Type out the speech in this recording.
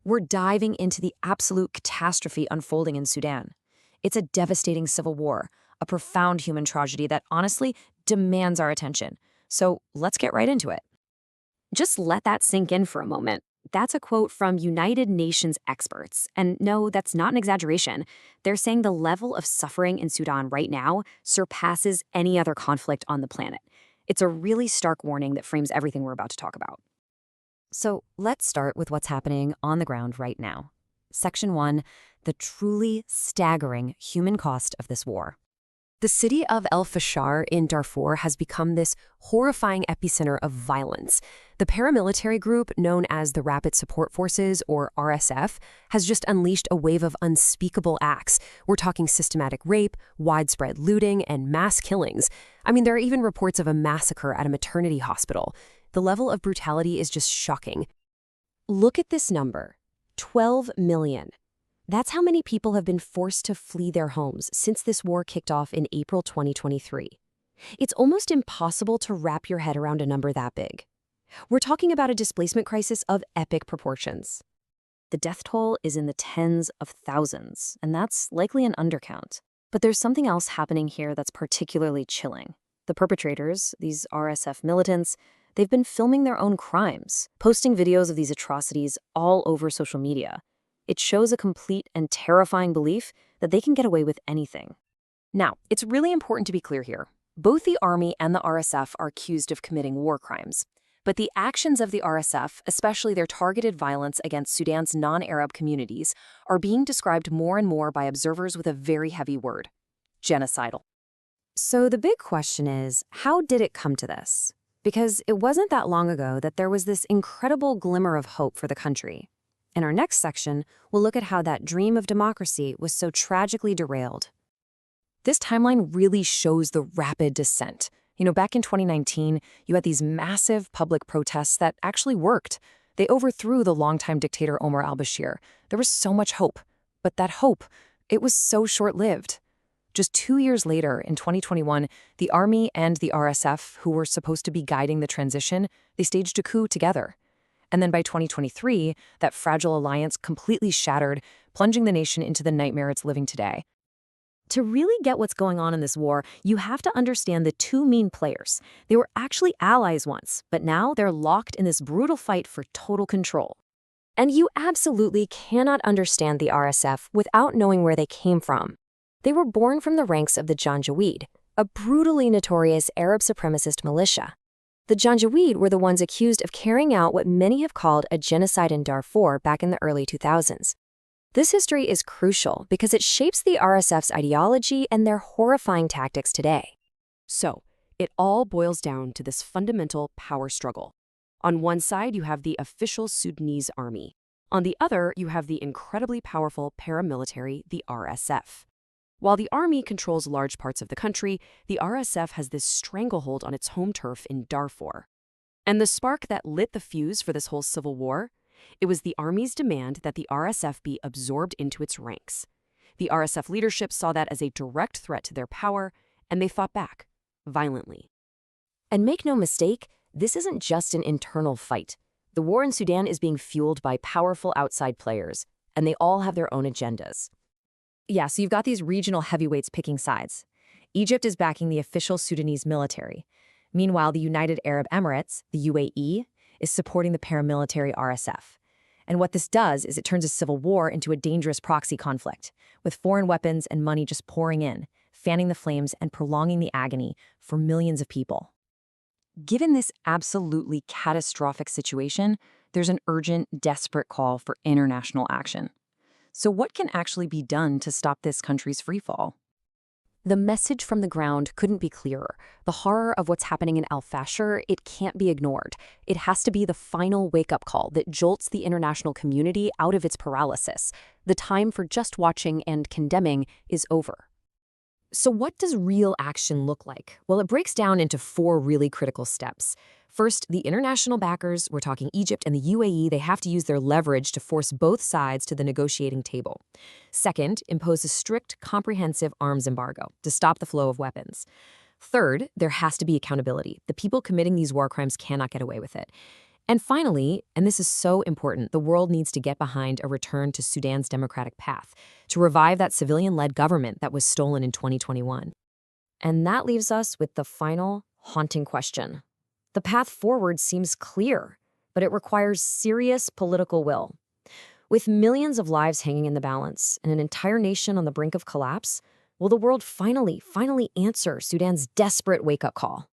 We're diving into the absolute catastrophe unfolding in Sudan. It's a devastating civil war, a profound human tragedy that honestly demands our attention. So let's get right into it. Just let that sink in for a moment. That's a quote from United Nations experts. And no, that's not an exaggeration. They're saying the level of suffering in Sudan right now surpasses any other conflict on the planet. It's a really stark warning that frames everything we're about to talk about. So let's start with what's happening on the ground right now. Section 1, the truly staggering human cost of this war. The city of al-Bashir in Darfur has become this horrifying epicenter of violence. The paramilitary group known as the Rapid Support Forces, or RSF, has just unleashed a wave of unspeakable acts. We're talking systematic rape, widespread looting, and mass killings. I mean, there are even reports of a massacre at a maternity hospital. The level of brutality is just shocking. Look at this number, 12 million. That's how many people have been forced to flee their homes since this war kicked off in April 2023. It's almost impossible to wrap your head around a number that big. We're talking about a displacement crisis of epic proportions. The death toll is in the tens of thousands, and that's likely an undercount. But there's something else happening here that's particularly chilling. The perpetrators, these RSF militants, they've been filming their own crimes, posting videos of these atrocities all over social media. It shows a complete and terrifying belief that they can get away with anything. Now, it's really important to be clear here. Both the Army and the RSF are accused of committing war crimes. But the actions of the RSF, especially their targeted violence against Sudan's non-Arab communities, are being described more and more by observers with a very heavy word: genocidal. So the big question is, how did it come to this? Because it wasn't that long ago that there was this incredible glimmer of hope for the country. In our next section, we'll look at how that dream of democracy was so tragically derailed. This timeline really shows the rapid descent. Back in 2019, you had these massive public protests that actually worked. They overthrew the longtime dictator Omar al-Bashir. There was so much hope. But that hope, it was so short-lived. Just 2 years later, in 2021, the Army and the RSF, who were supposed to be guiding the transition, they staged a coup together. And then by 2023, that fragile alliance completely shattered, plunging the nation into the nightmare it's living today. To really get what's going on in this war, you have to understand the two main players. They were actually allies once, but now they're locked in this brutal fight for total control. And you absolutely cannot understand the RSF without knowing where they came from. They were born from the ranks of the Janjaweed, a brutally notorious Arab supremacist militia. The Janjaweed were the ones accused of carrying out what many have called a genocide in Darfur back in the early 2000s. This history is crucial because it shapes the RSF's ideology and their horrifying tactics today. So, it all boils down to this fundamental power struggle. On one side, you have the official Sudanese Army. On the other, you have the incredibly powerful paramilitary, the RSF. While the Army controls large parts of the country, the RSF has this stranglehold on its home turf in Darfur. And the spark that lit the fuse for this whole civil war? It was the Army's demand that the RSF be absorbed into its ranks. The RSF leadership saw that as a direct threat to their power, and they fought back, violently. And make no mistake, this isn't just an internal fight. The war in Sudan is being fueled by powerful outside players, and they all have their own agendas. Yeah, so you've got these regional heavyweights picking sides. Egypt is backing the official Sudanese military. Meanwhile, the United Arab Emirates, the UAE, is supporting the paramilitary RSF. And what this does is it turns a civil war into a dangerous proxy conflict, with foreign weapons and money just pouring in, fanning the flames and prolonging the agony for millions of people. Given this absolutely catastrophic situation, there's an urgent, desperate call for international action. So what can actually be done to stop this country's freefall? The message from the ground couldn't be clearer. The horror of what's happening in al-Bashir, it can't be ignored. It has to be the final wake-up call that jolts the international community out of its paralysis. The time for just watching and condemning is over. So what does real action look like? Well, it breaks down into 4 really critical steps. First, the international backers, we're talking Egypt and the UAE, they have to use their leverage to force both sides to the negotiating table. Second, impose a strict, comprehensive arms embargo to stop the flow of weapons. Third, there has to be accountability. The people committing these war crimes cannot get away with it. And finally, and this is so important, the world needs to get behind a return to Sudan's democratic path, to revive that civilian-led government that was stolen in 2021. And that leaves us with the final, haunting question. The path forward seems clear, but it requires serious political will. With millions of lives hanging in the balance and an entire nation on the brink of collapse, will the world finally answer Sudan's desperate wake-up call?